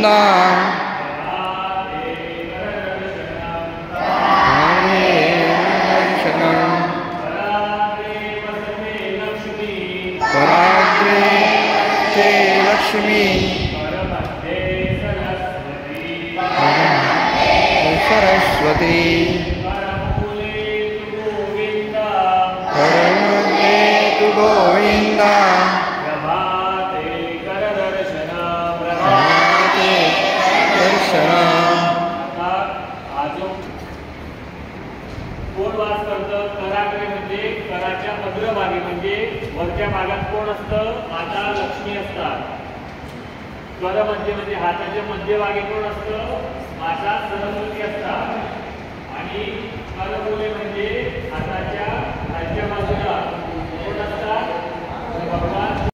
गोविंदा लक्ष्मी सरस्वती हरे तु गोविंदा प्रभाते कर दर्शन कोण वास करतं कराकडे म्हणजे कराच्या अग्रभागी म्हणजे वरच्या भागात कोण असतं माता लक्ष्मी असतात. करमध्ये म्हणजे हाताच्या मध्यभागी कोण असतं माता सरस्वती असतात. आणि करमुले म्हणजे हाताच्या खालच्या बाजूला कोण असतात भगवान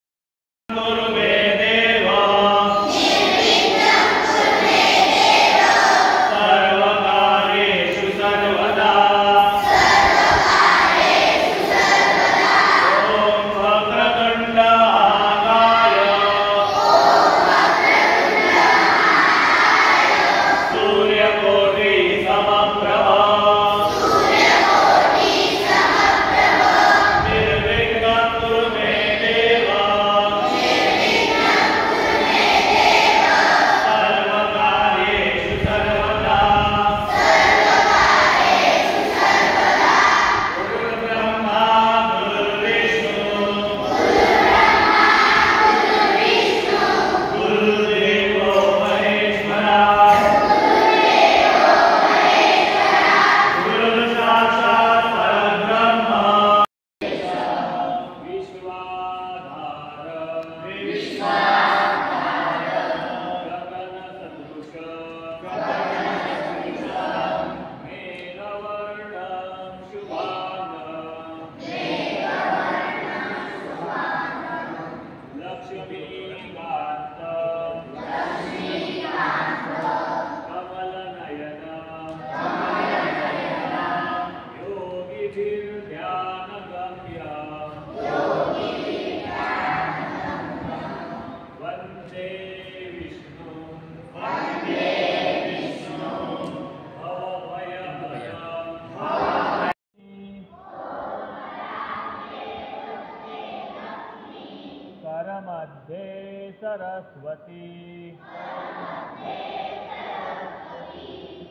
करमध्ये सरस्वती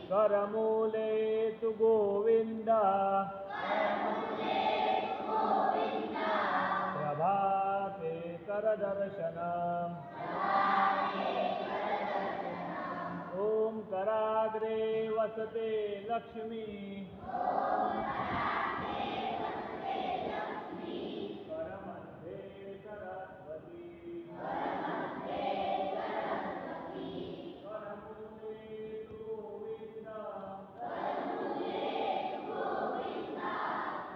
करमूले तु गोविंदा प्रभाते कर दर्शनम् ओम कराग्रे वसते लक्ष्मी करमध्ये सरस्वती करमूले तु गोविंदा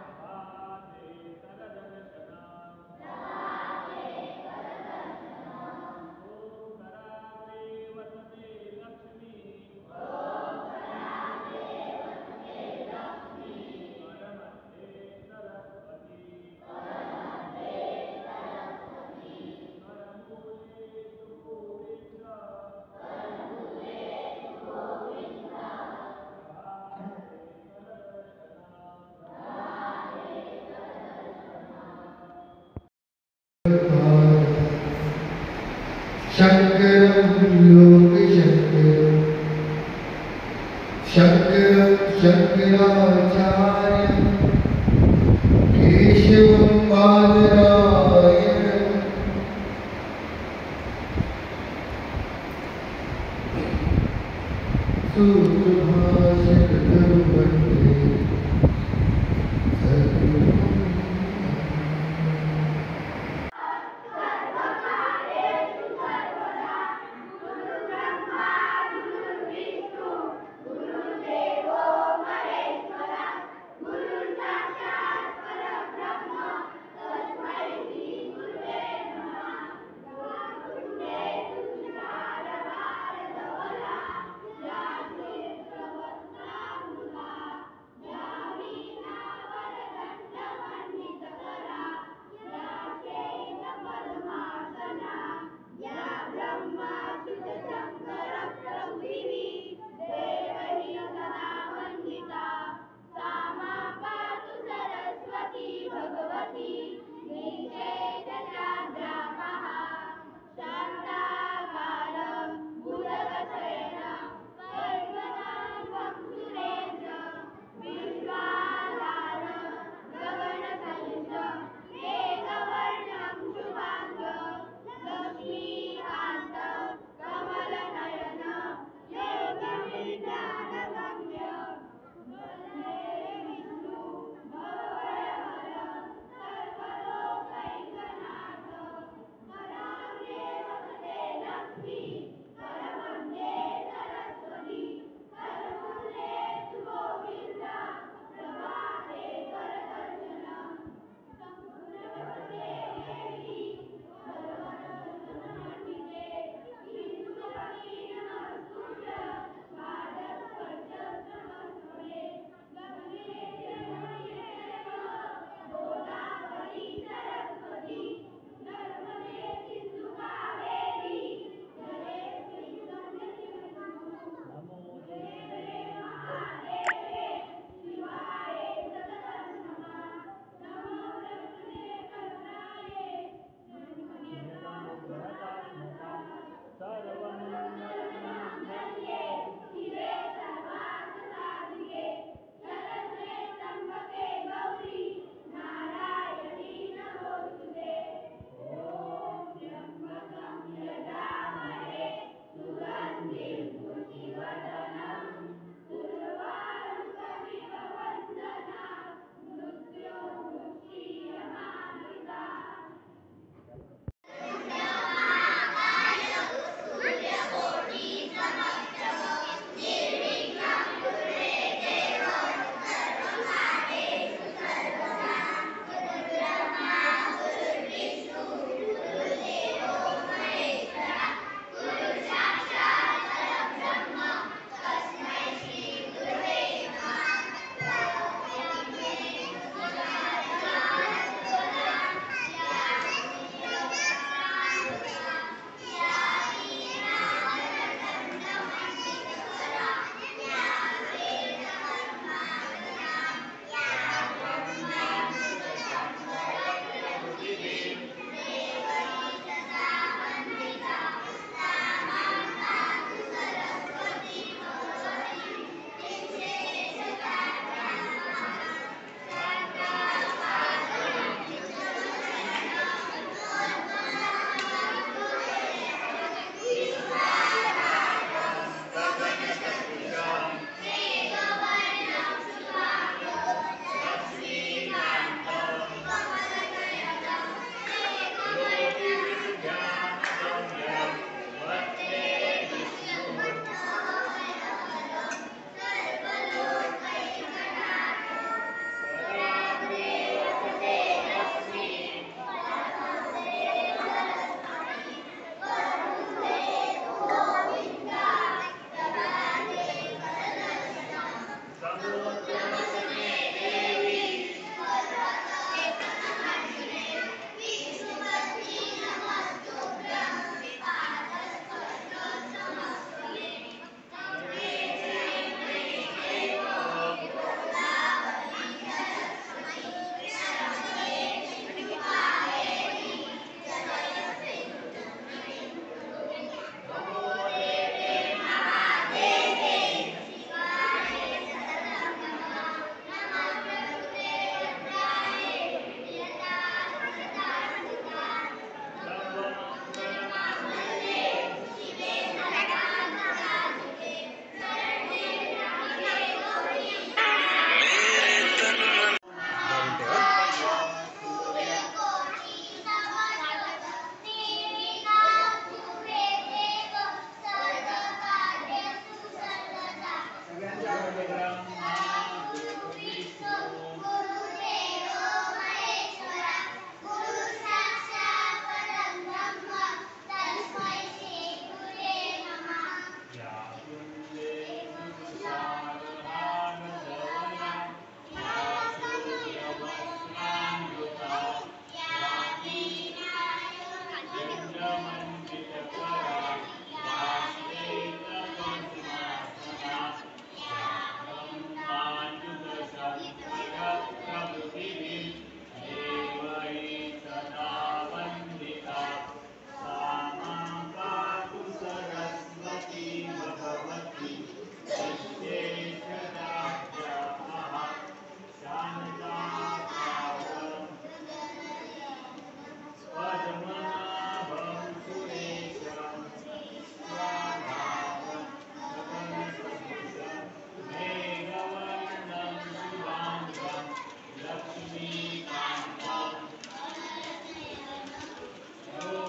प्रभाते कर दर्शनम् ओम कराग्रे वसते लक्ष्मी शंकरं लोकशंकरं शंकरं शंकराचार्यं केशवं बादरायणं सूत्रभाषणं वन्दे सद्गुरुं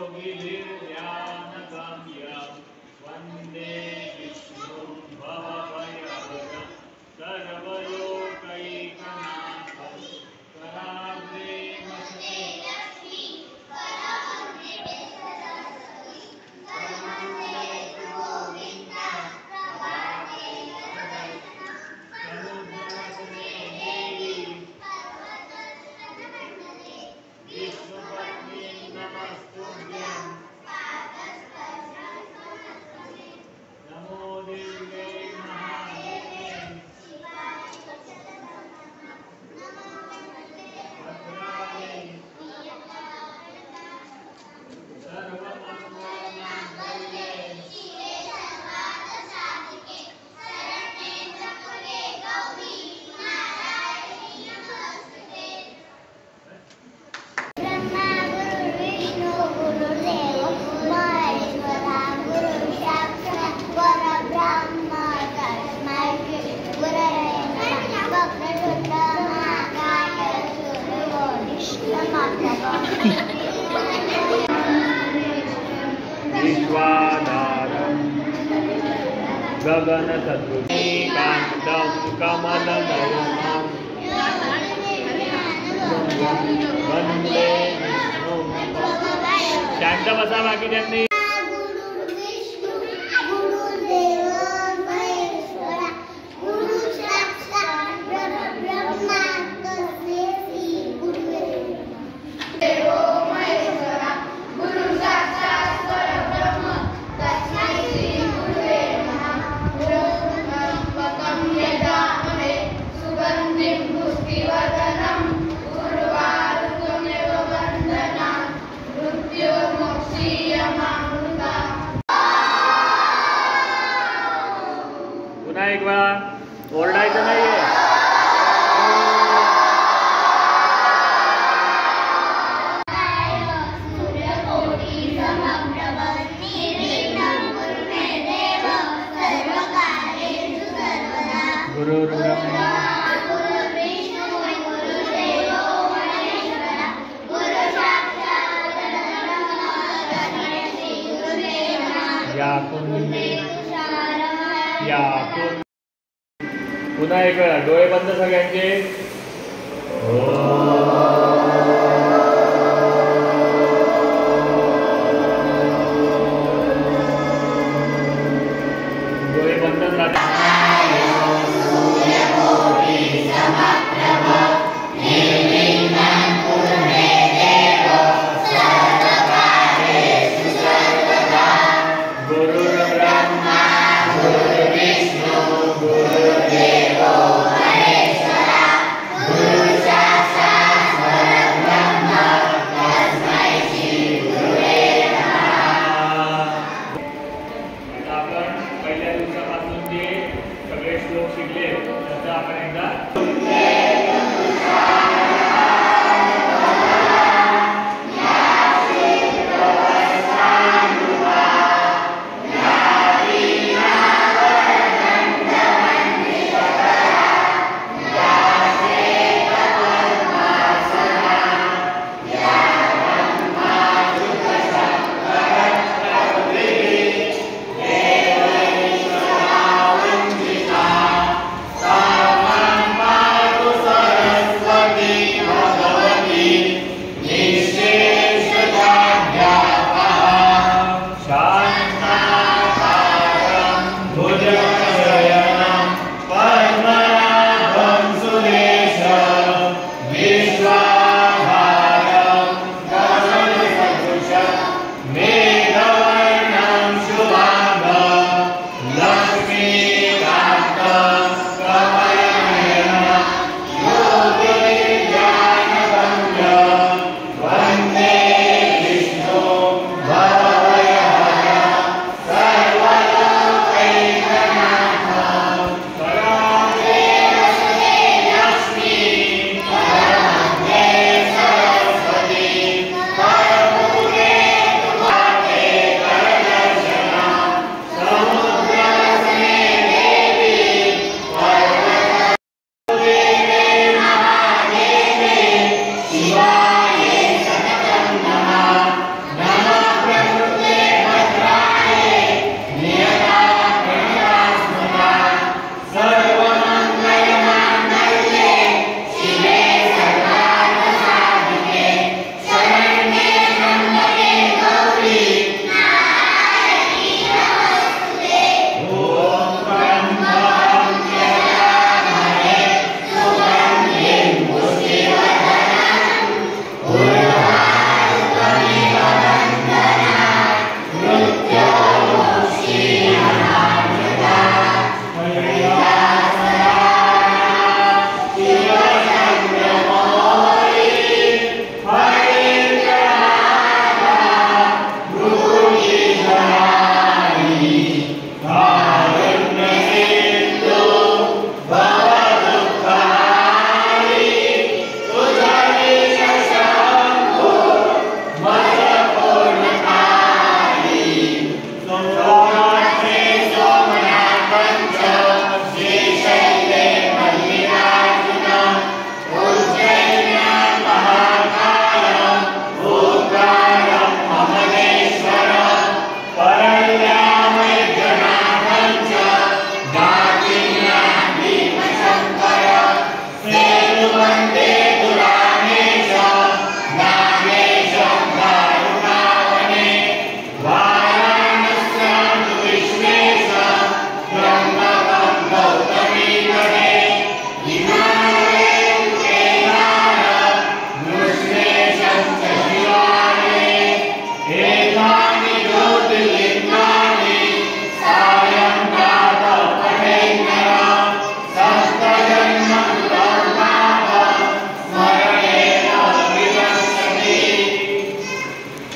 योगिभिर्ध्यानगम्यं वन्दे विष्णुं भवभयहरं सर्वलोकैकनाथं कराग्रे वसते समुद्रासने देवी विष्णुपत्नीं नमस्तुभ्यं नमो दिव्यै महादेव्यै भद्रायै सर्वमङ्गलमाङ्गल्ये ब्रह्मा गुरु विष्णु गुरुदेव महेश्वरा गुरु साक्षात् परब्रह्म तस्मै श्री गुरवे नमः वक्रतुण्ड महाकाय सूर्यकोटि विश्वाधारं गगनसदृशकान्तं कमलनयनं वन्दे विष्णुं शांत बसा बाकी त्यांनी गुरु विष्णु गुरुदेव महेश्वरा गुरु साक्षात् परब्रह्म तस्मै श्री गुरवे देवो महेश्वरा गुरु साक्षात् परब्रह्म तस्मै श्री गुरवे नमः त्र्यम्बकं यजामहे सुगन्धिं पुष्टिवर्धनं उर्वारुकमेव वन्दनात् मृत्योर्मुक्षीयमामृतात् पुन्हा एक वेळा ओरडायचं नाहीये सूर्यकोटि समप्रभ निर्विघ्नं कुरु मे देव सर्वकार्येषु सर्वदा गुरुर्ब्रह्मा गुरुर्विष्णु गुरुदेवो महेश्वरा गुरु साक्षात् परब्रह्म तस्मै श्री गुरवे नमः या कुंडी तुषारमय या कुंडी पुन्हा एक वेळा डोळे बंद सगळ्यांचे डोळे बंदच राहतात गुरुर्ब्रह्मा गुरुर्विष्णु गुरुर्देवो महेश्वरा गुरु साक्षात्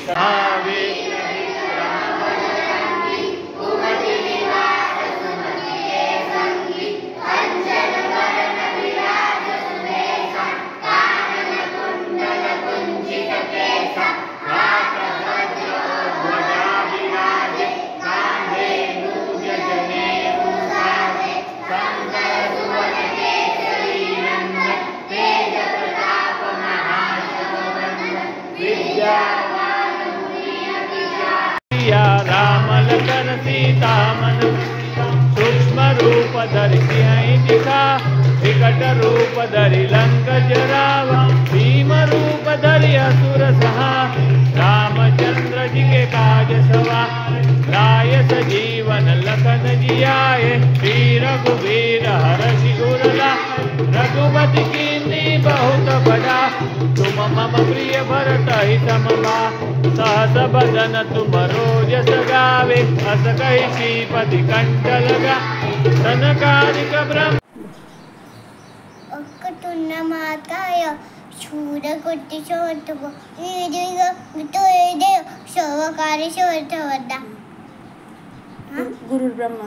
सहावे राम लखन सीता मन सूक्ष्म रूप धरि सिंह दिखा विकट रूप धरि लंक जरावा भीम रूप धरि असुर सहा रामचंद्र जी के काज सवा लाय सजीवन लखन जियाए श्री रघुवीर हर्षि उरला रघुपति कीन्ही बहुत बड़ा तुम मम प्रिय भरत हितम वा सहस बदन तुम रोज सगावे अस कहि श्रीपति कंठ लगा सनकादिक ब्रह्म अक्कटुन्न महाकाय शूरकोटि समर्थको देव सर्वकार्य समर्थवता गुरु ब्रह्मा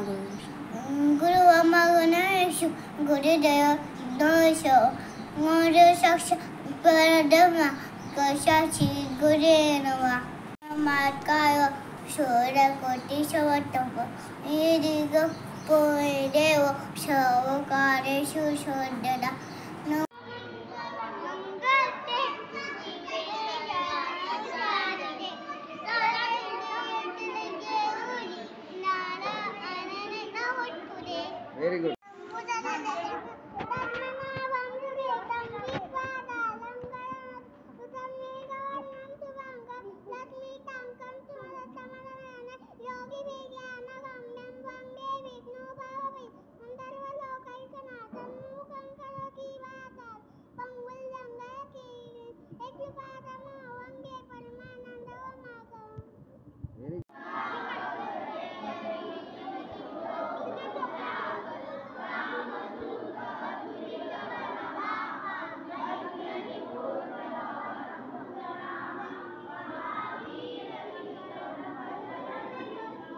गुरु ब्रह्मा गणेशु गुरुदेव नमः गुरु साक्षात् परब्रह्म साक्षी गुरे नमः महाकाय शूरकोटि समर्थको देव सर्वकार्येषु सर्वदा व्हेरी गुड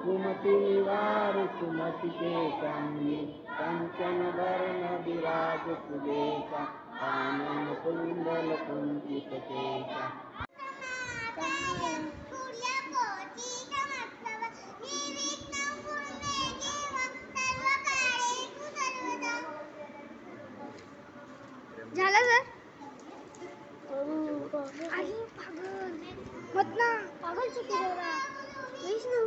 सुमति निवार सुमति के संगी कंचन वर्ण विराज सुदेशा कानन कुंडल कुंचित केशा झालं सर आई पागल मत ना पागल चुकी जरा विष्णू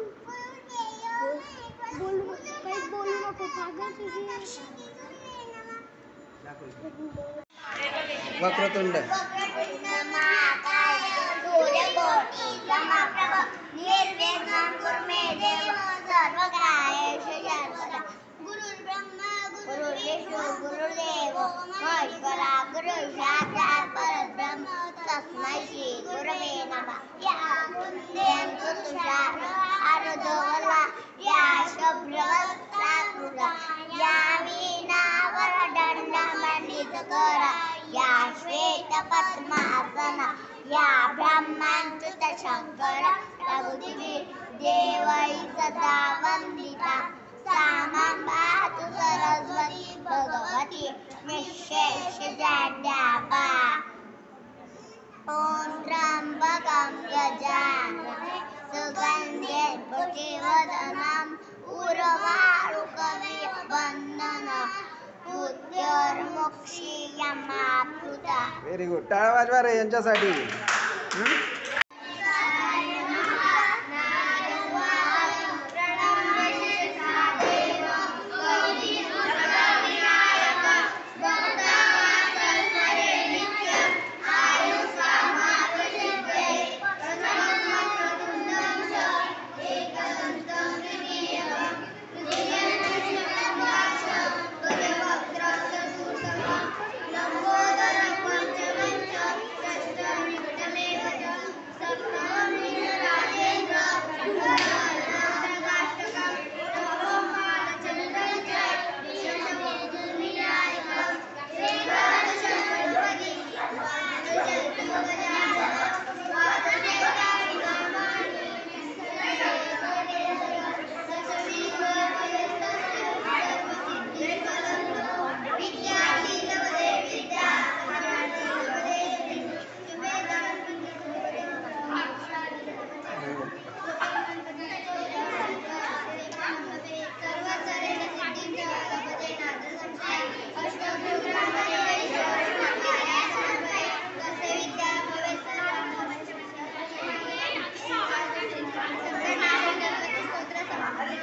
बोलू काहीच बोलू नको पागल चुकी वक्रतुंड निर्विघ्नं कुरु मे देव सर्वकार्येषु सर्वदा गुरुर्ब्रह्मा गुरुर्विष्णु गुरुर्देवो महेश्वरा गुरु साक्षात् परब्रह्म तस्मै श्री गुरवे नमः या कुंदेन्दु तुषार आरुधवला या शुभ्रवस्त्राकृता या वीणावरदण्डमण्डितकरा या श्वेतपद्मासना या ब्रह्माच्युतशङ्कर प्रभुदेवी देवै सदा वन्दिता सा मां पातु सरस्वती भगवती निःशेषजाड्यापा ॐ त्र्यम्बकं यजामहे सुगन्धे पुष्टिवर्धनम् उर्वारुकमिव बन्धनं मृत्योर्मुक्षीयमाप्नुता. Very good. टाळा वाजवा रे यांच्यासाठी. सत्यनारायण गणपती स्तोत्र समाप्त.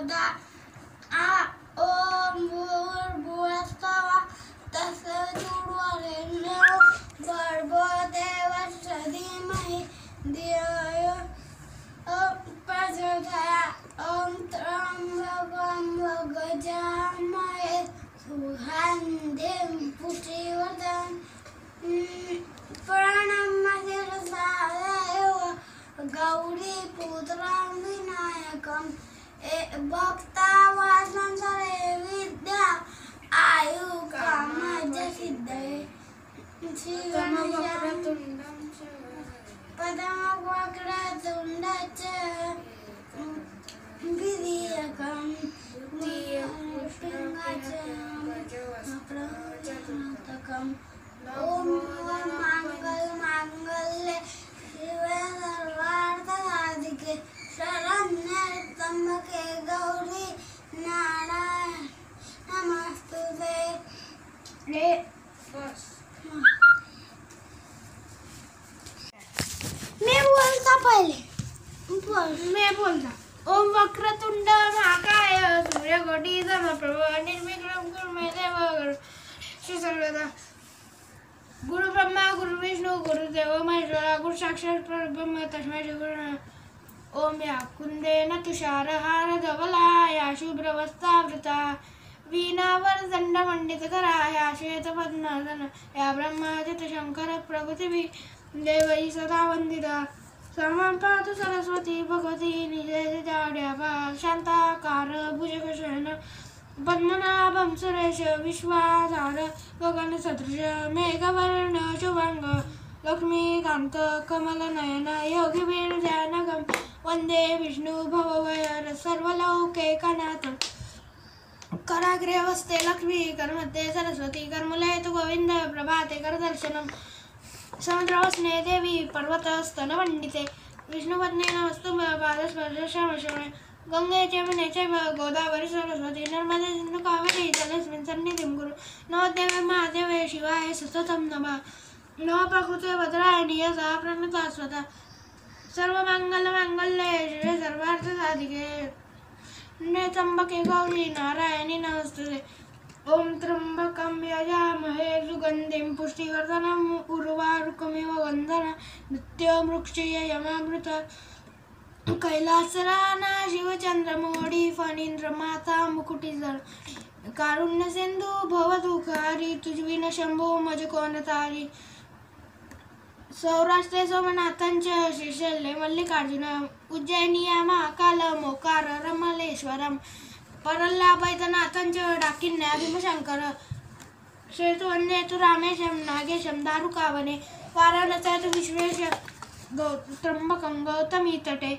स्वधा ओम भूर्भुवस्सुः तत्सवितुर्वरेण्यं भर्गो देवस्य धीमहि धियो यो प्रचोदयात्। ओम त्र्यंबकं यजामहे सुगन्धिं पुष्टिवर्धनम् प्रणम्य शिरसा गौरीपुत्रं विनायकं भक्तावासं सर्वे विद्या आयुकामाय सिद्धये। पद्मवक्रतुण्डं च विधियकं प्रचोदकम्। ओम मांगल्ये शिवे सर्वार्थसाधिके शरण्ये त्र्यंबके गौरी नारायणी नमस्तुते। मैं बोलता पहले मैं बोलता ओम वक्रतुंड महाकाय सूर्यकोटि समप्रभ निर्विघ्नं कुरु मे देव श्री सर्वदा। गुरु ब्रह्मा गुरु विष्णु गुरुदेव महेश्वरा गुरु साक्षात् परब्रह्म तस्मै श्री गुरु नमः। ओम या कुंदेन तुषारहार धवला या शुभ्रवस्त्रावृता वीणावर दंडमंडितकरा या श्वेतपद्मनाभन या ब्रह्मादित्य शंकर प्रभृती देवैः सदा वंदिता। सर्वं पातु सरस्वती भगवती निजजाड्यापा शान्ताकार भुजगशयन पद्मनाभं सुरेश विश्वाधार गगनसदृश मेघवर्ण शुभांग लक्ष्मीकांत कमलनयन योगिवीर्यानगं वन्दे विष्णु भवभयर सर्वलौकैकनाथ। कराग्रे वस्ते लक्ष्मी करमध्ये सरस्वती करमुले तु गोविंद प्रभाते करदर्शनम्। समुद्रवस्ने देवी पर्वतस्तनमण्डिते विष्णुपत्नी नमस्तु पादस्पर्शश्रवणे गंगे चैव चैव गोदावरी सरस्वती नर्मदे सिन्धु कावेरी जलेऽस्मिन् सन्निधिं कुरु। नमो देवे महादेवे शिवाय सततं नमः। नमो प्रकृते भद्राय नियसा प्रणता स्वता सर्वमङ्गलमाङ्गल्ये शिवे सर्वार्थसाधिके त्र्यंबके गौरी नारायणी नमस्तुते। ओम त्र्यंबकं यजामहे सुगन्धिं पुष्टिवर्धनम् उर्वारुकमिव वन्दना नित्यमृक्षयमामृता। कैलासराना शिवचंद्रमौळी फणींद्रमाता मुकुटिधर कारुण्यसिंधू भवदुःखारी तुझविन शंभो मज कोण तारी। सौराष्ट्रे सोमनाथांच श्रीशैल्ये मल्लिकार्जुन उज्जैनिया महाकाल मोकार रमलेश्वरम परल्ला बैद्यनाथांच डाकिन्या भीमशंकर श्वेतवन्ये तु रामेशं नागेशं दारुकावने वाराणस्या तु विश्वेश त्र्यंबकं गौतमी तटे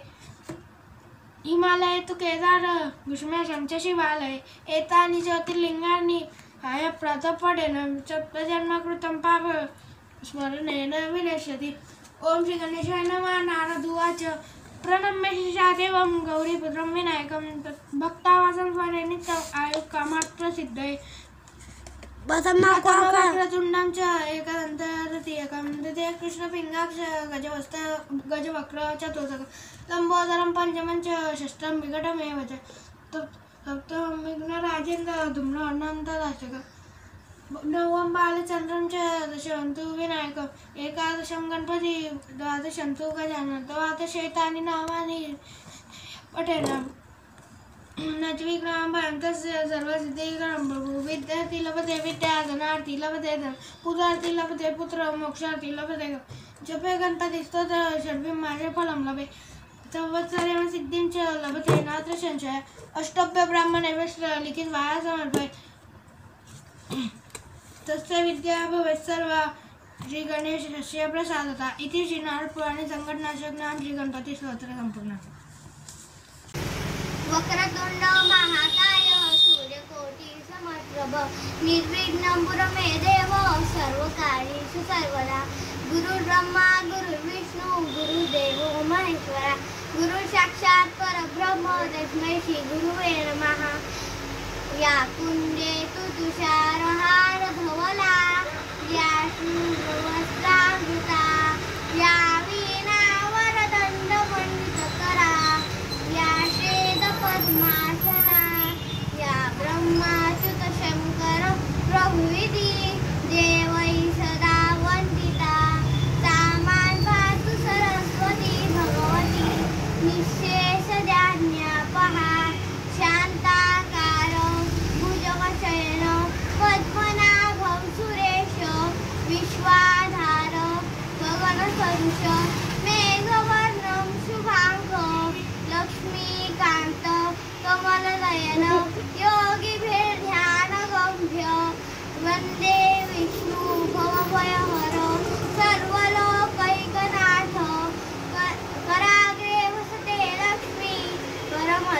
हिमालये तु केदार विष्मेशं च शिवालये एतानि ज्योतिर्लिङ्गानि प्रतपडेन सप्तजन्मकृतं पाप स्मरणेन विनश्यति। ओम श्री गणेशाय नमः। नारद उवाच प्रणम्य शिशादेवं गौरीपुत्रं विनायकं भक्तावासं स्मरे नित्यम् आयुकामात् प्रसिद्धये। वक्रतुण्डं च एकदन्तद्वितीयकं द्वितीय कृष्णपिङ्गाक्ष गजवक्र चतुर्थकं लम्बोदरं पंचमं च षष्ठं विकटमेव च सप्तमं विघ्नराजेन्द्र धूम्रानन्तदाष्टकम् नवम बालचंद्रं च दशमं तु विनायकम् एकादशं गणपति द्वादशं तु गजानन द्वादशैतानि नामानि पठेन नज्विघ्नं भयन्तस्य सर्वसिद्धिकरं प्रभु विद्यार्थी लभते विद्या धनार्थी लभते धन पुत्रार्थी लभते पुत्र मोक्षार्थी लभते जपे गणपति स्तोत्र षड्भिर्माचे फलं लभे संवत्सरेण सिद्धिं च लभते नात्र संशय। अष्टभ्य ब्राह्मणेभ्यश्च लिखित्वा समर्पय तस्य विद्या भवेत् सर्वा श्रीगणेशस्य प्रसादतः। इति श्रीनारदपुराणे संकटनाशक नाम श्रीगणपति स्तोत्र संपूर्ण। वक्रतुंड महाकाय सूर्यकोटि समप्रभ निर्विघ्नं कुरु मे देव सर्वकार्येषु सर्वदा। गुरुर्ब्रह्मा गुरुर्विष्णु गुरुदेवो महेश्वरा गुरु साक्षात् परब्रह्म तस्मै श्री गुरुवे नमः। या कुंदे तु तुषारहार धवला या शुभ्रवस्त्रावृता या वीणावर दंडमंडितकरा या श्वेतपद्मासना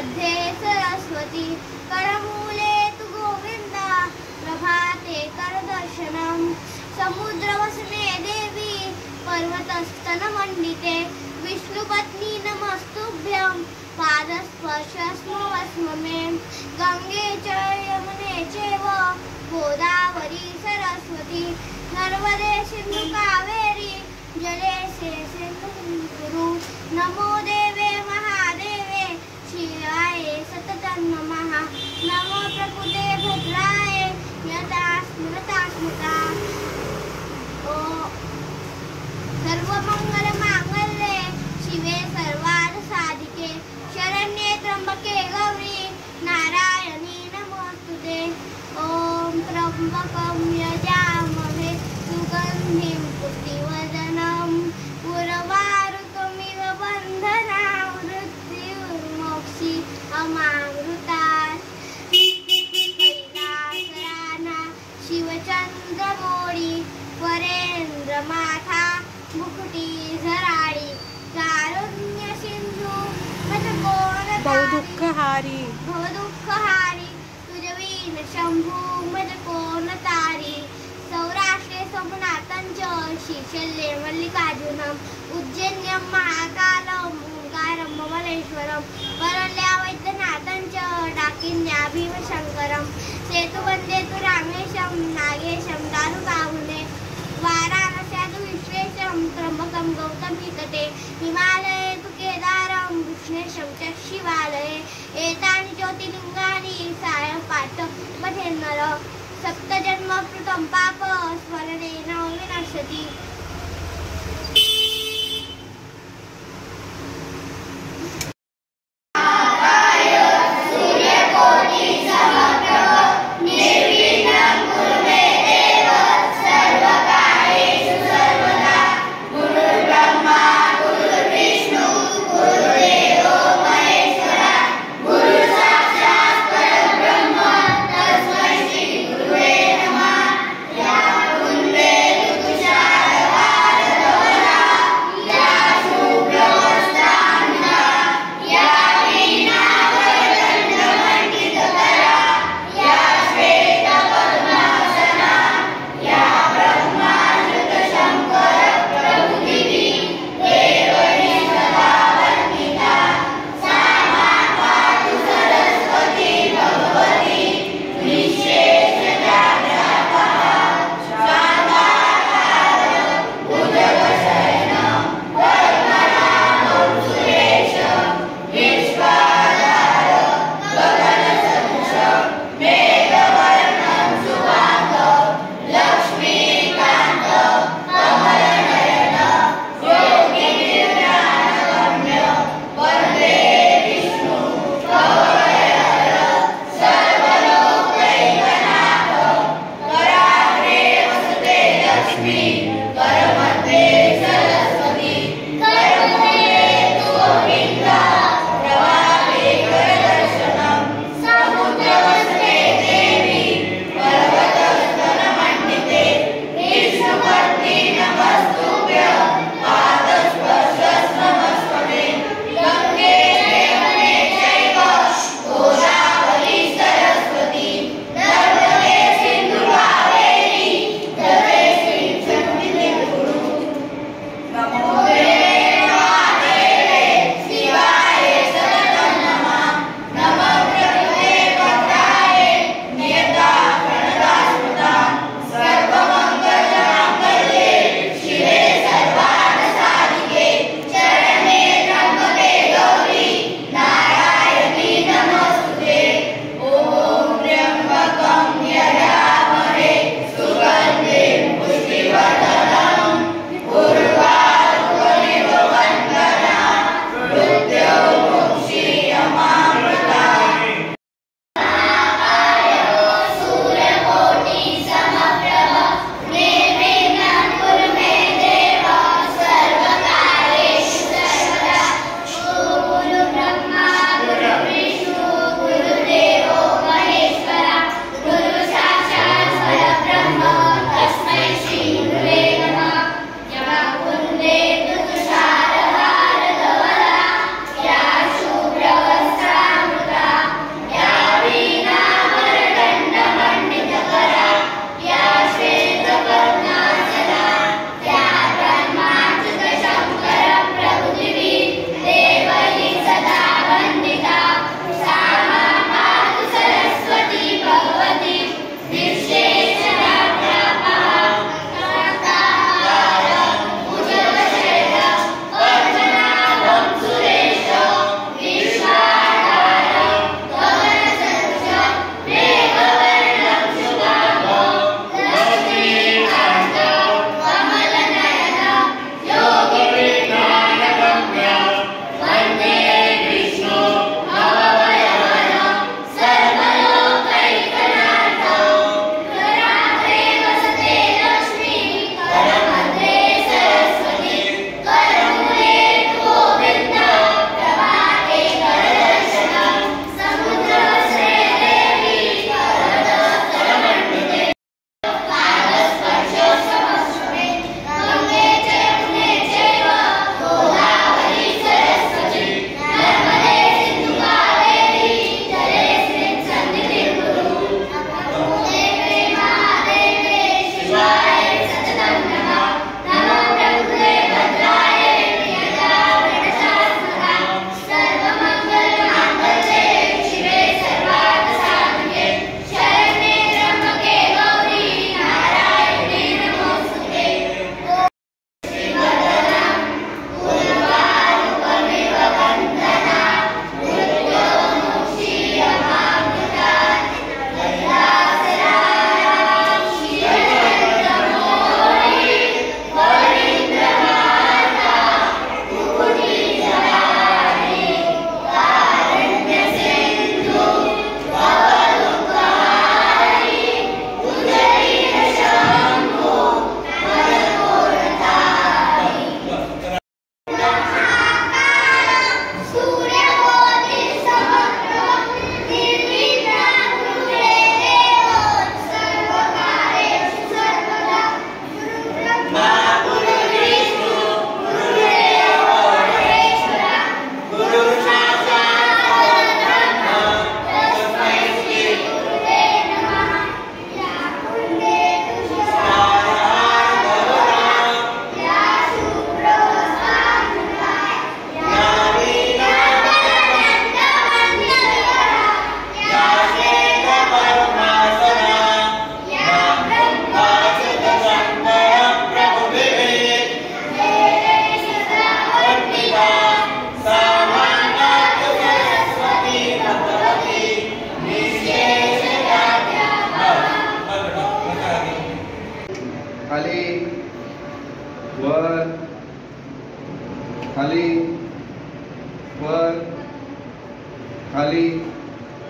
मध्ये सरस्वती करमूले तु गोविंदा प्रभाते करदर्शनम समुद्रवसने देवी पर्वतस्तनमण्डिते विष्णुपत्नी नमस्तुभ्यं पादस्पर्शस्मवस्म मे गंगे च यमुने चैव गोदावरी सरस्वती नर्मदे सिंधु कावेरी जलेस्मिन् कुरु नमो देवे महादेवे शिवाय सततं नमः नमो प्रकृते भद्राय यथा स्मृता स्मृता सर्वमंगलमांगल्ये शिवे सर्वार्थसाधिके शरण्ये त्र्यंबके गौरी नारायणी नमोस्तुते ॐ त्र्यंबकं यजामहे सुगन्धिं पुष्टिवर्धनम् उर्वारुकमिव बन्धनान् मृत्युर्मोक्षि अमामृतात् कैलासराना शिवचन्द्रमौळी वरेन्द्रमाथा मुकुटी झराळी कारुण्य सिंधू बहुदुःखहारी तुझवीन शंभू मज कोण तारी सौराष्ट्रे सोमनाथंच शिशल्ये मल्लिकार्जुनम उज्जैन्यं महाकालं ओंकारं ममलेश्वरं वरल्या वैद्यनाथंच डाकिन्या भीमशंकरं सेतुवन्दे तु रामेशं नागेशं दारुकाहुने वाराणस्यां विश्वेशं त्र्यंबकं गौतमीतटे हिमालये तु केदारं विष्णेशं च शिवालये एतानि ज्योतिर्लिङ्गानि सायपाठ पठेन् नरः सप्तजन्म कृतं पाप स्मरणेन विनश्यति या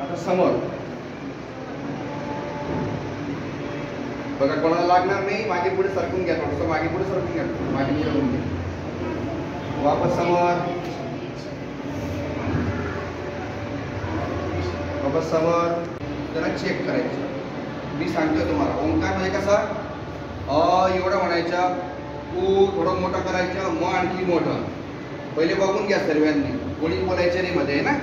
आता समोर बघा, कोणाला लागणार नाही. मागे पुढे सरकून घ्या, थोडंसं मागे पुढे सरकून घ्या, मागे पुढे होऊन घ्या. वापस समोर, वापस समोर. जरा चेक करायचं. मी सांगतोय तुम्हाला, ओंकार म्हणजे कसा एवढं म्हणायचं, ऊ थोडं मोठं करायचं, म आणखी मोठं. पहिले बघून घ्या सर्वांनी, कोणी बोलायचं नाही मध्ये ना.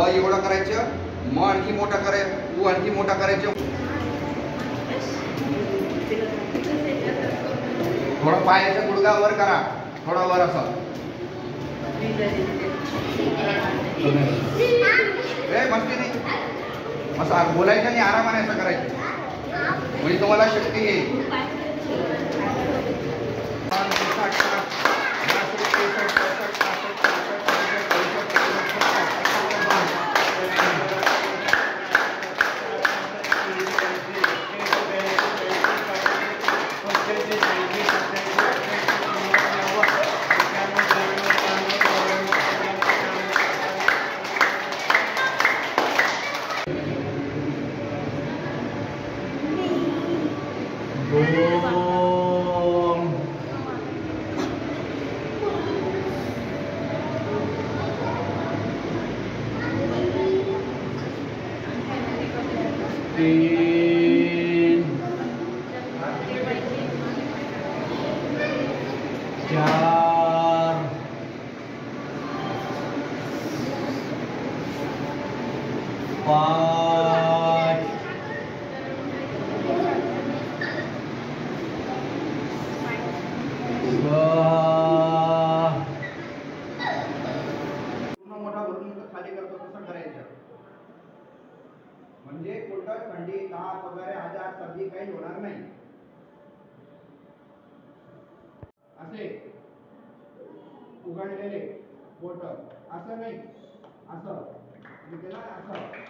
एवढं करायचं, म आणखी मोठा करायचं, ऊ आणखी मोठा करायचं. थोडा पायाचा गुडघा वर करा, थोडा वर असा. मस्ती नाही, असं बोलायचं आणि आरामाने असं करायचं, म्हणजे तुम्हाला शक्ती येईल. म्हणजे कुठं थंडी, ताप वगैरे आजार सर्दी काही होणार नाही. असे उघडलेले बोट, असं नाही, असं त्याला असं.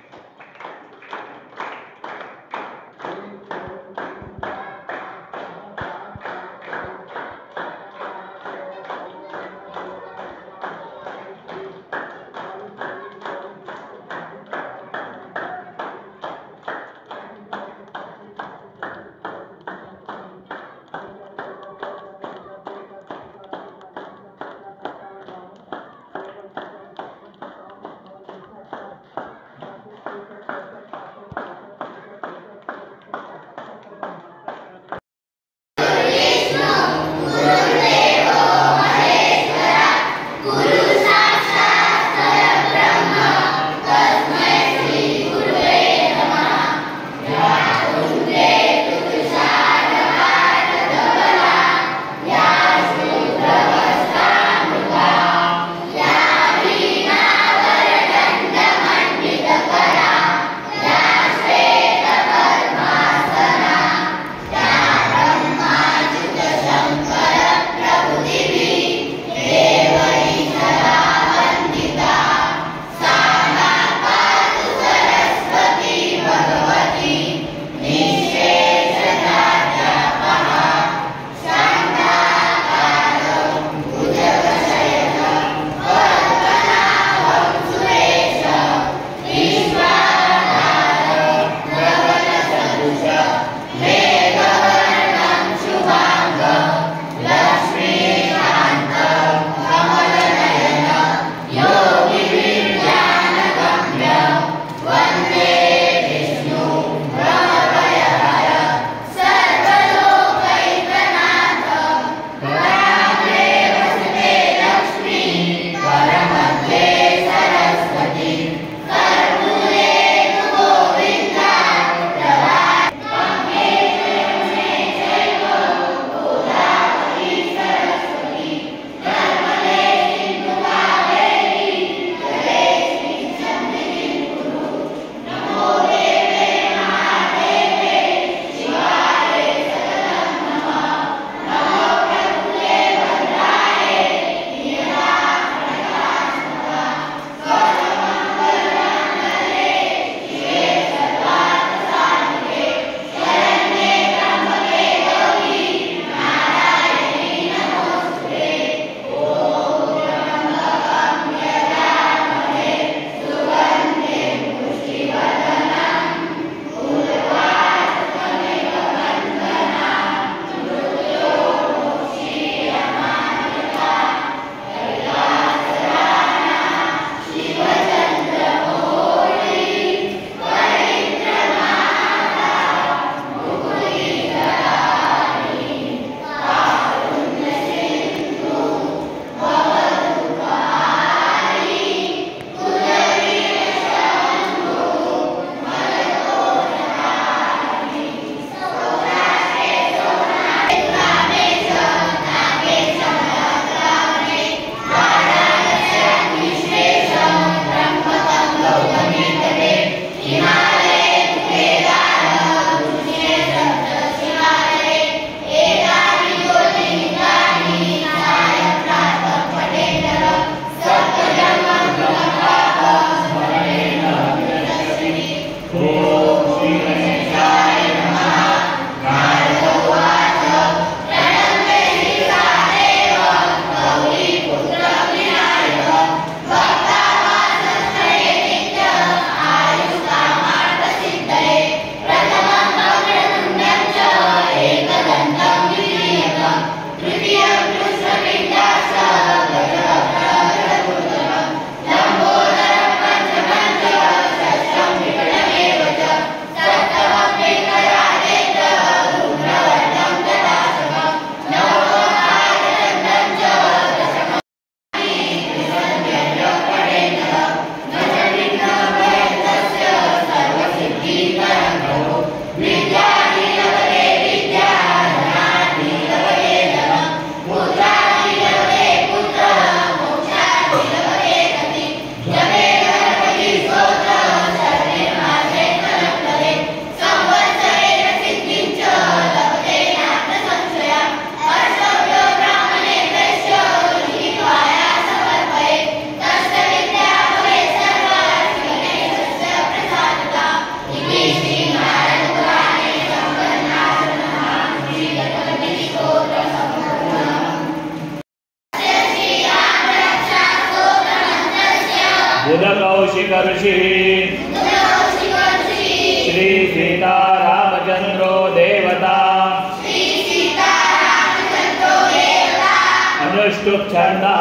अनुष्टुप छंदः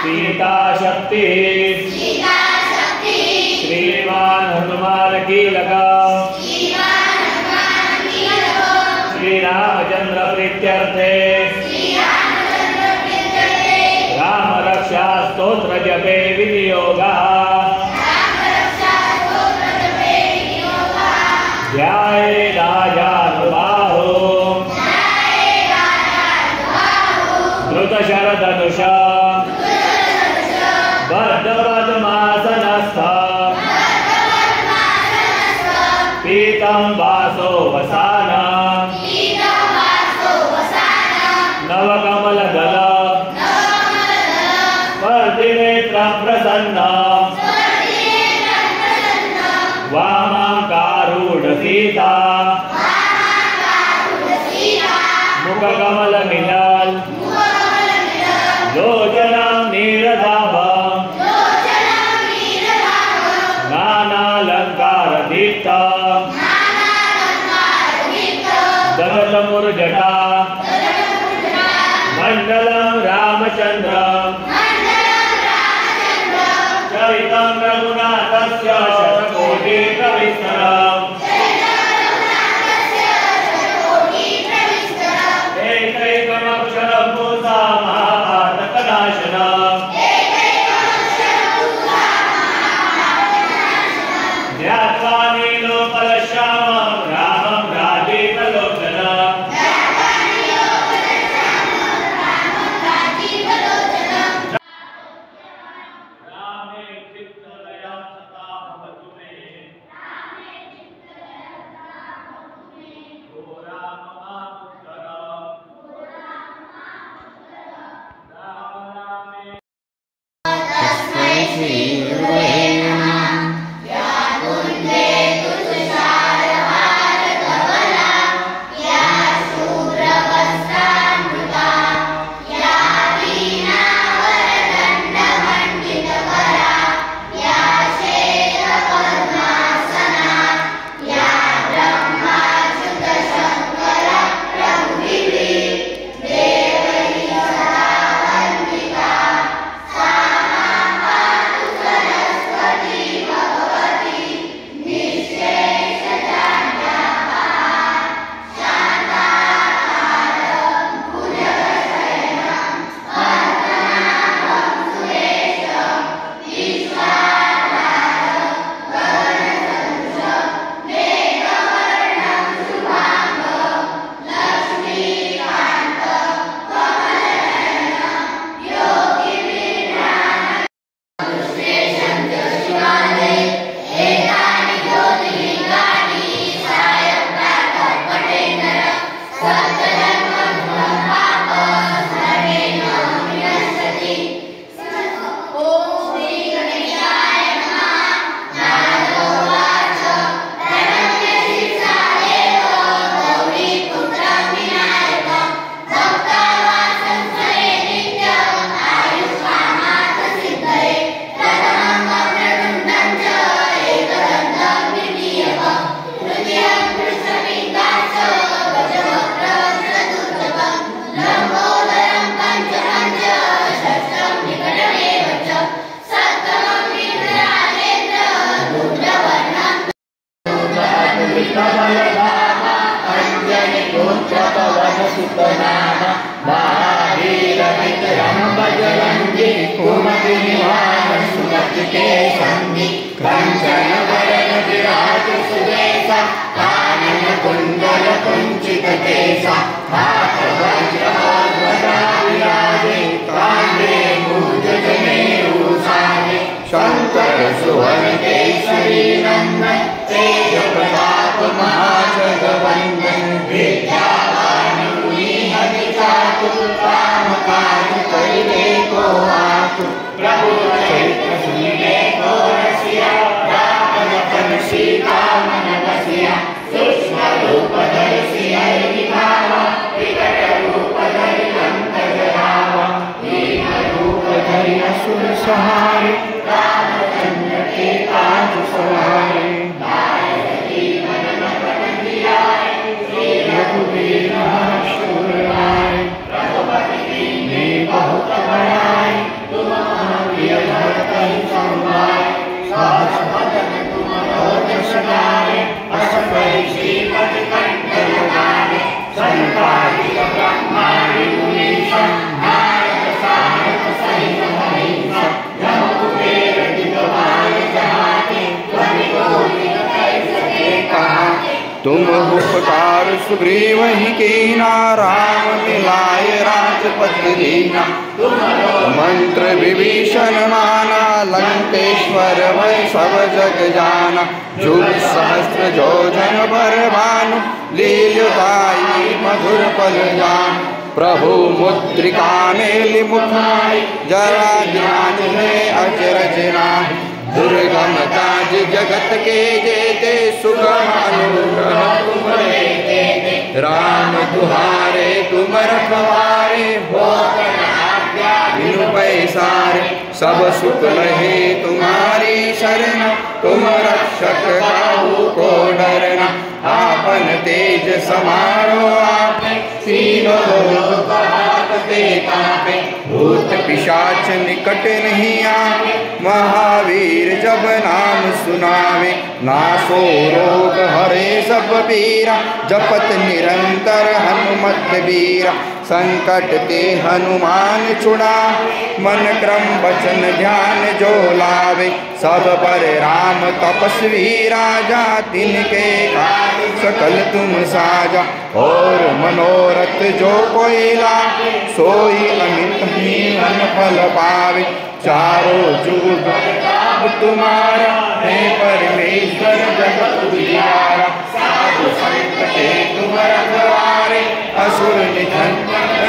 सीता शक्ति श्रीमान हनुमान कीलक श्री रामचंद्र प्रीत्यर्थे राम रक्षा स्तोत्र जपे विनियोगः ध्यायेदाजानुबाहो धृतशरधनुषा बद्धपद्मासनस्थ पीतं वासो वसाना नवकमलदल स्पर्धिनेत्रं प्रसन्ना वामाकारूढसीता मुखकमलमिलल लोचनं नीरदाभं नानालङ्कारदीप्तं दगतमुर्जटा मण्डलं रामचन्द्रं चरितं रघुनाथस्य शतकोटिप्रविस्तरम् एकैकमक्षरं पूसा महाभारतकनाशनम् ध्यात्वा नीलोपलश्यामं रामं राजीवलोचनम् रामे चित्तलया सदा भवतु मे ओ राम मामुत्तर राम रामे रघुवीर उपकार सुग्रीव ही कीना, राम मिलाए राजपथ दीना। मंत्र विभीषण माना, लंकेश्वर भय सब जग जाना। जुग सहस्त्र योजन पर भानु, लील्युताई मधुर पल जान। प्रभु मुद्रिका मेलि मुखाई, जरा ध्यान है अचरज नाही। दुर्गम काज जगत के जेते, सुगम अनुग्रह तुम देते। राम दुहारे तुम रखवारे, होकर आज्ञा बिनु पैसारे। सब सुख लहे तुम्हारी शरण, तुम रक्षक काहू को डरना। आपन तेज समारो आपे, तीनों लोक कांपते कांपे। भूत पिशाच निकट नहीं आवे, महावीर जब नाम सुनावे। नासो रोग हरे सब पीरा, जपत निरंतर हनुमत बीरा। संकट ते हनुमान छुड़ा, मन क्रम वचन ध्यान जो लावे। सब पर राम तपस्वी राजा, तिनके काज सकल तुम साजा। और मनोरथ जो कोई लावे, सोई अमित जीवन फल पावे। चारों जुग प्रताप तुम्हारा, है परमेश्वर जगत उजियारा। साधु संत के तुम रखवारे, असुर निधन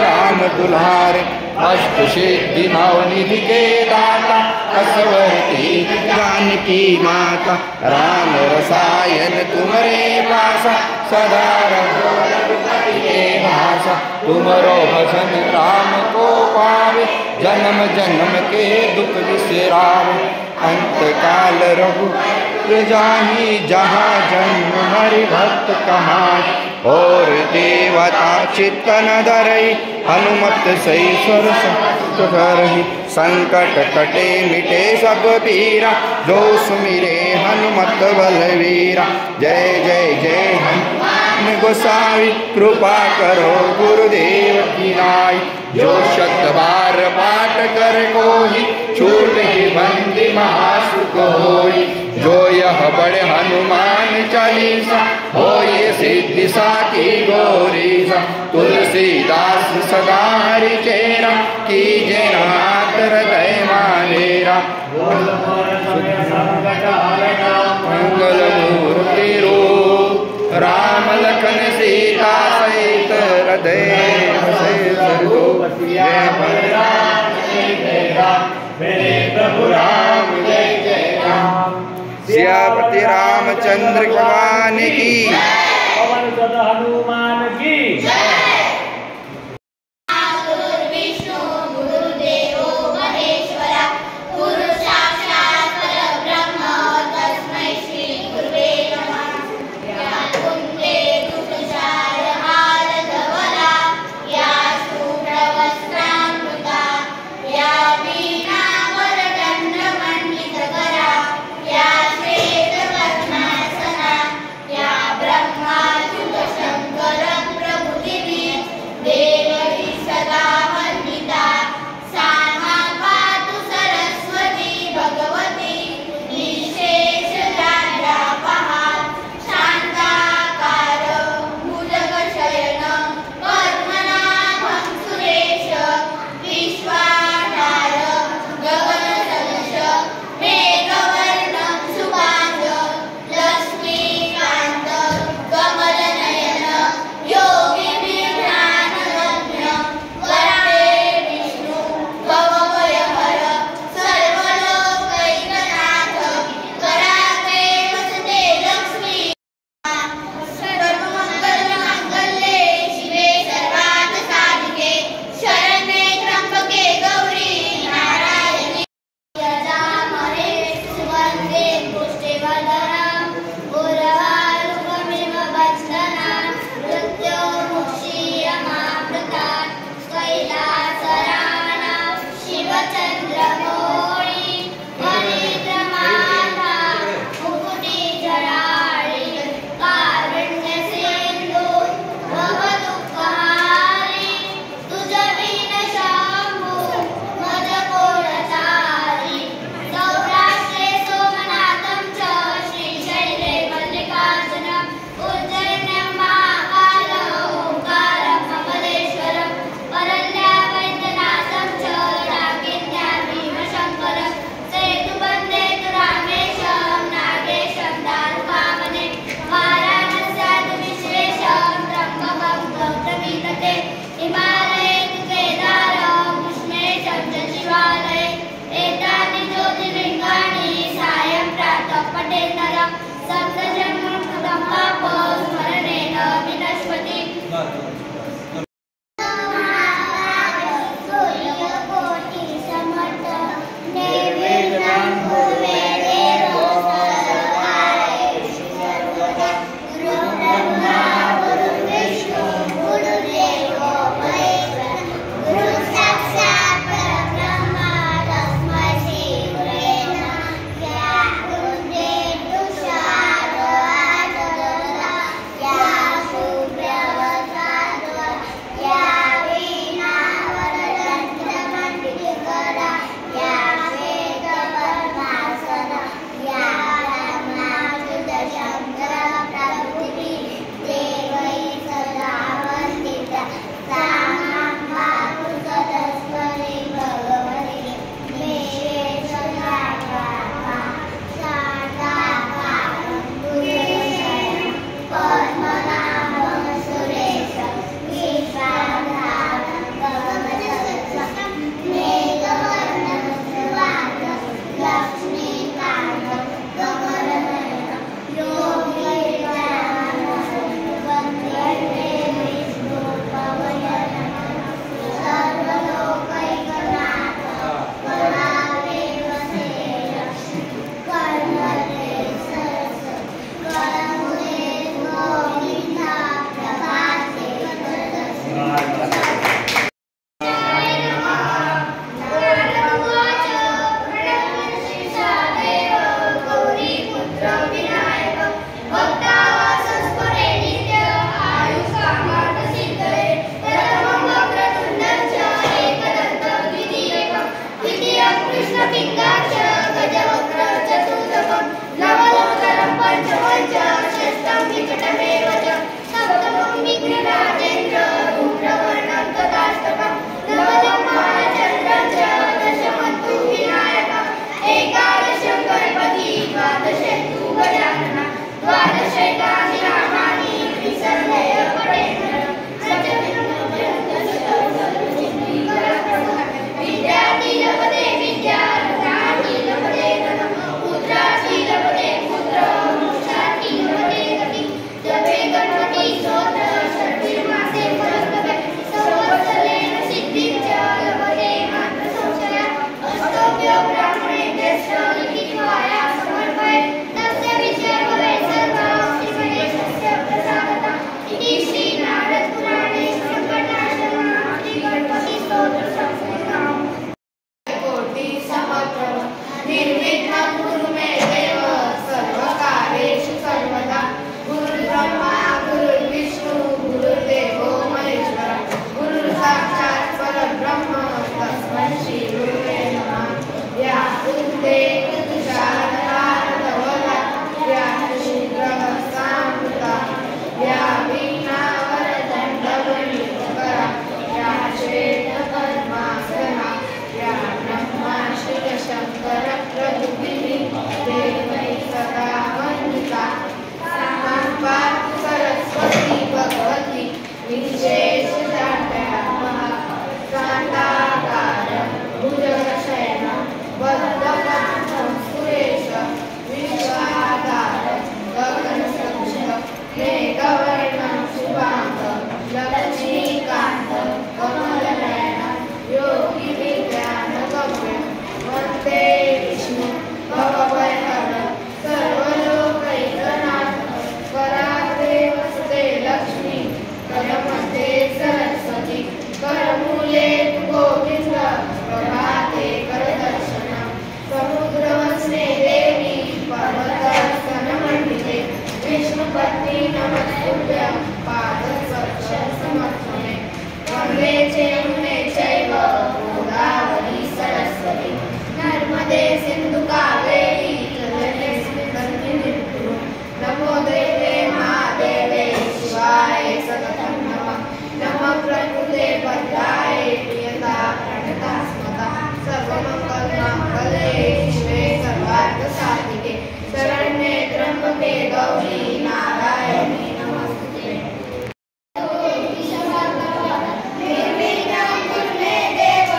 राम दुलारे। अष्ट सिद्धि नवनिधि के दाता, असवर तीर्थ जानकी माता। राम रसायन तुम्हारे पासा, सदा रघुपति के भाषा। तुमरो भजन राम को पावे, जन्म जन्म के दुख बिसरावे। अंत काल रघुपुर जाहि, जहाँ जन्म हरि भक्त कहाई। और देवता चित्त न धरई, हनुमत सही स्वर करही। संकट कटे मिटे सब पीरा, जो सुमिरे हनुमत बलवीरा। जय जय जय हनुमान गोसाई, कृपा करो गुरुदेव की नाई। जो शत बार पाठ कर कोई, छूट ही बंदी महासुख होई। जो यह बड़े हनुमान चालीसा, हो ये सिद्धि साकी गौरीसा। तुलसीदास सदा हरि चेरा, कीजे नाथ हृदय मानेरा। मंगल मूर्ति रूप, राम लखन सीता सहित हृदय बसे सर्वो। जय बलराम जय राम, मेरे प्रभु राम जय जय राम। सियापति रामचंद्र भगवान की, पवन सुत हनुमान की। विष्णु गुरुदेवो महेश्वरा, गुरु साक्षात् परब्रह्म, तस्मै श्री गुरुवे नमः। या कुंदे कुशचार हारधवला, या शूद्रवस्त्रामृता, या वीणावरदण्डमण्डितकरा, या श्वेतपद्मासना, या ब्रह्माच्युतशङ्कर कोटि समप्रभ निर्विघ्नं कुरु मे देव सर्वकार्येषु सर्वदा गुरुर्ब्रह्मा गुरुर्विष्णु गुरुर्देवो महेश्वरा गुरु साक्षात् परब्रह्म तस्मै श्री गुरुवे नमः। या पूर्वे तुषारहारधवला या शीघ्रवत्सामृता या वीणावरदण्डवल्लभकरा या श्वेतपद्मासना या ब्रह्माशिवशङ्करप्रभृतिः देवैः सदा वन्दिता सां पातु सरस्वती भगवती विशेषजाड्याः शान्ताकारं भुजगशयनं वरदकान्तं सुरेश विश्वाधारं गगनसदृशं मेघवर्णं शुभाङ्गं लक्ष्मीकान्तं कमलनयनं योगिविज्ञानगम्यं वन्दे विष्णु भवभयहरं सर्वलोकैकनाथं कराग्रे वसते लक्ष्मी करमध्ये सरस्वती करमूले तु गोविन्द प्रभाते करदर्शनं समुद्रवसने देवी पर्वतस्तनमण्डिते विष्णुपत्नी नमस्तुभ्यं पादस्पर्शं समर्पणे गङ्गे चैमुने चैव गोदावरी सरस्वती नर्मदे सिन्धु कावेरी जलेस्मिन् कुरु नमो देवे महादेवे शिवाय सततं नमः नमः प्रकृते भद्राय प्रियता प्रणतास्मता सर्वमङ्गलमाङ्गल्ये शिवे सर्वार्थसाधिके शरण्ये त्र्यम्बके गौरी नारायणी नमोस्तुते। निर्विघ्नं कुरु मे देव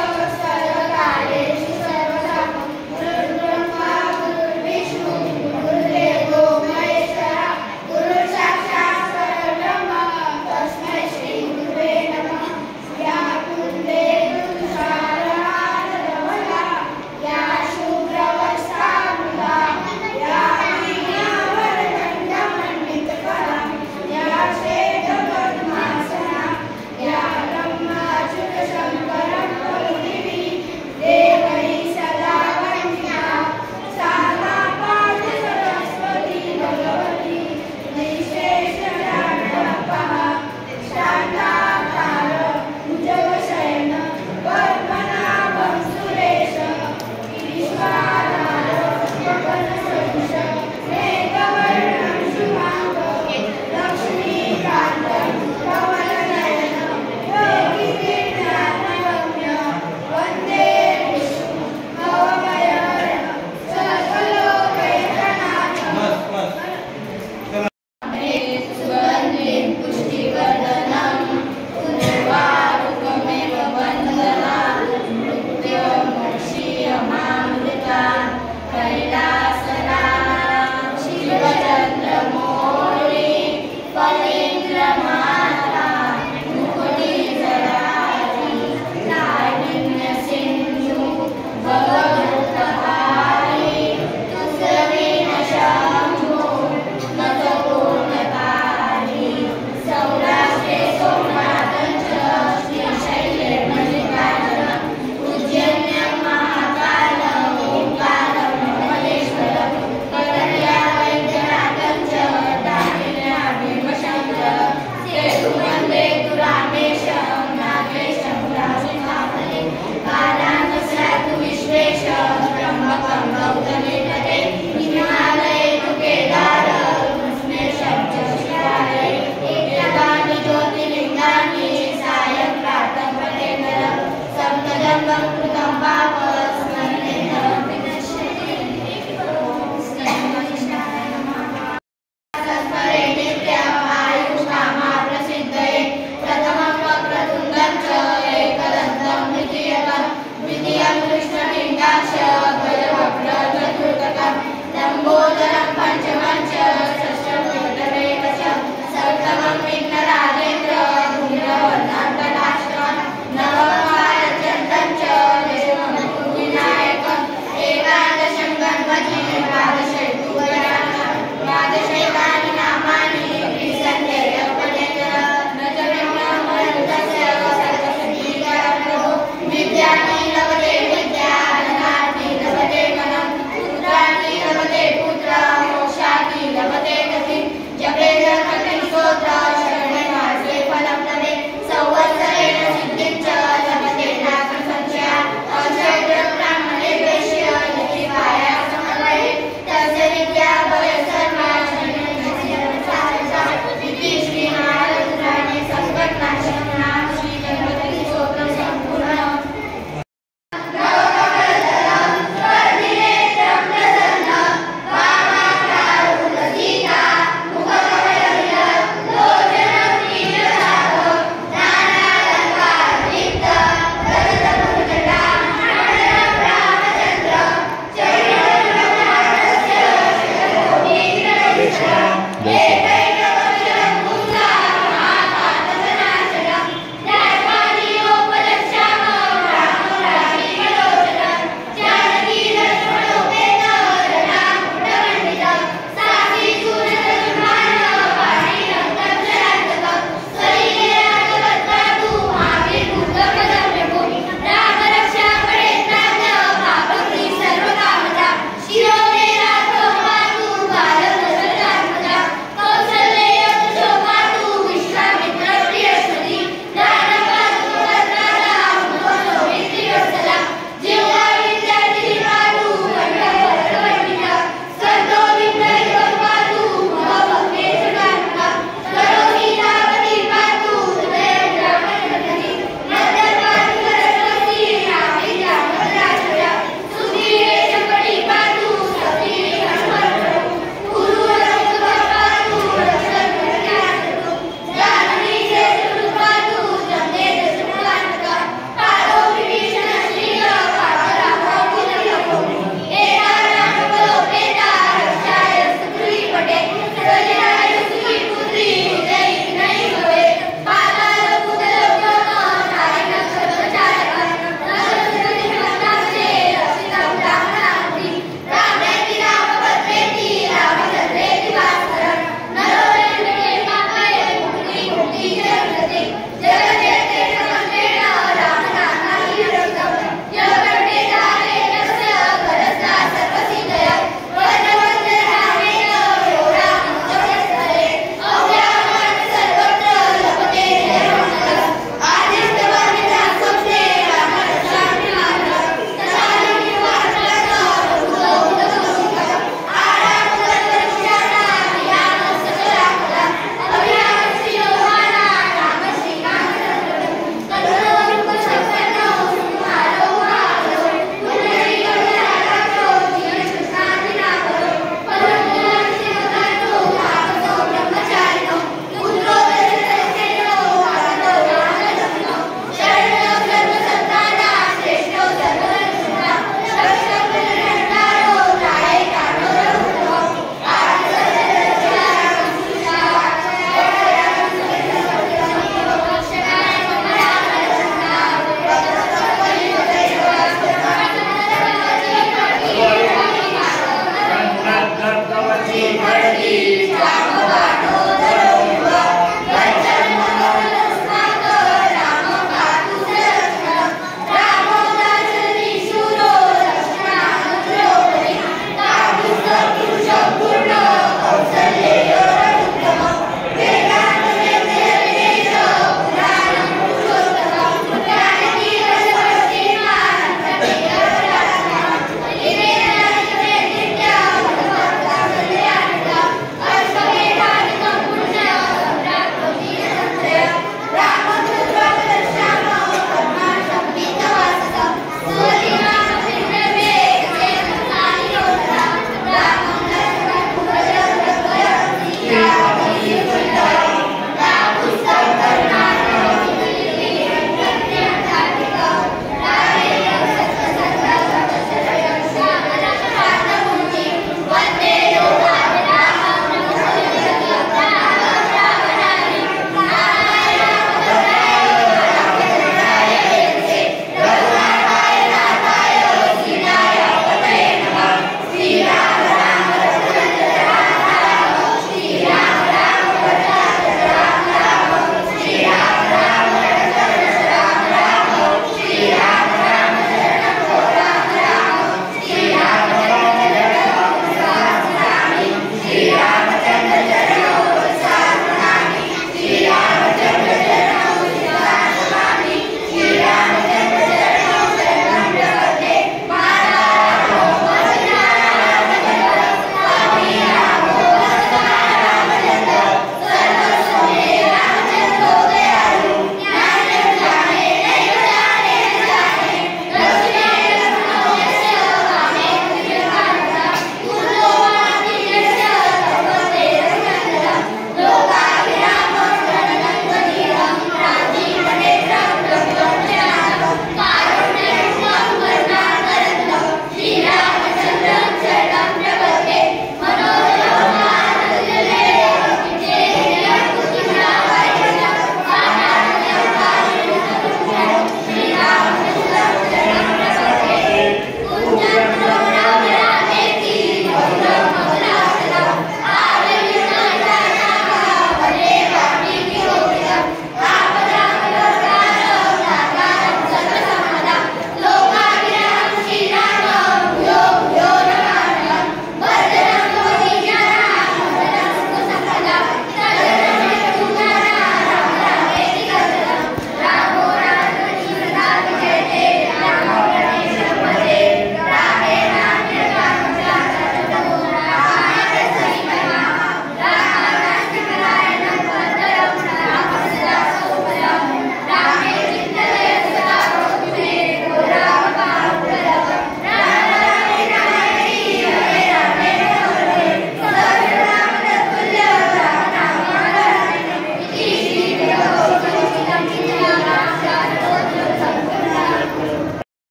सर्वकार्येषु सर्वदा गुरुर्ब्रह्मा गुरुर्विष्णु गुरुर्देवो महेश्वरा गुरुः साक्षात् परब्रह्म तस्मै श्री गुरुवे नमः। या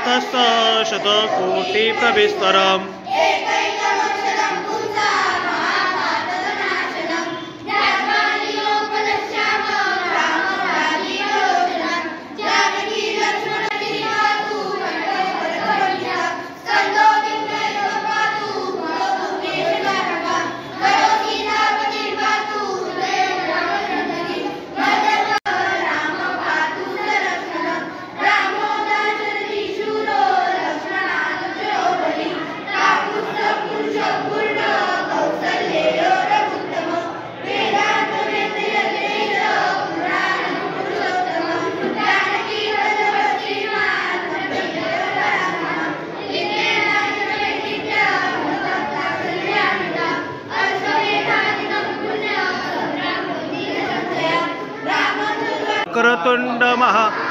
शतकोटिप्रविस्तरम् वक्रतुंड महा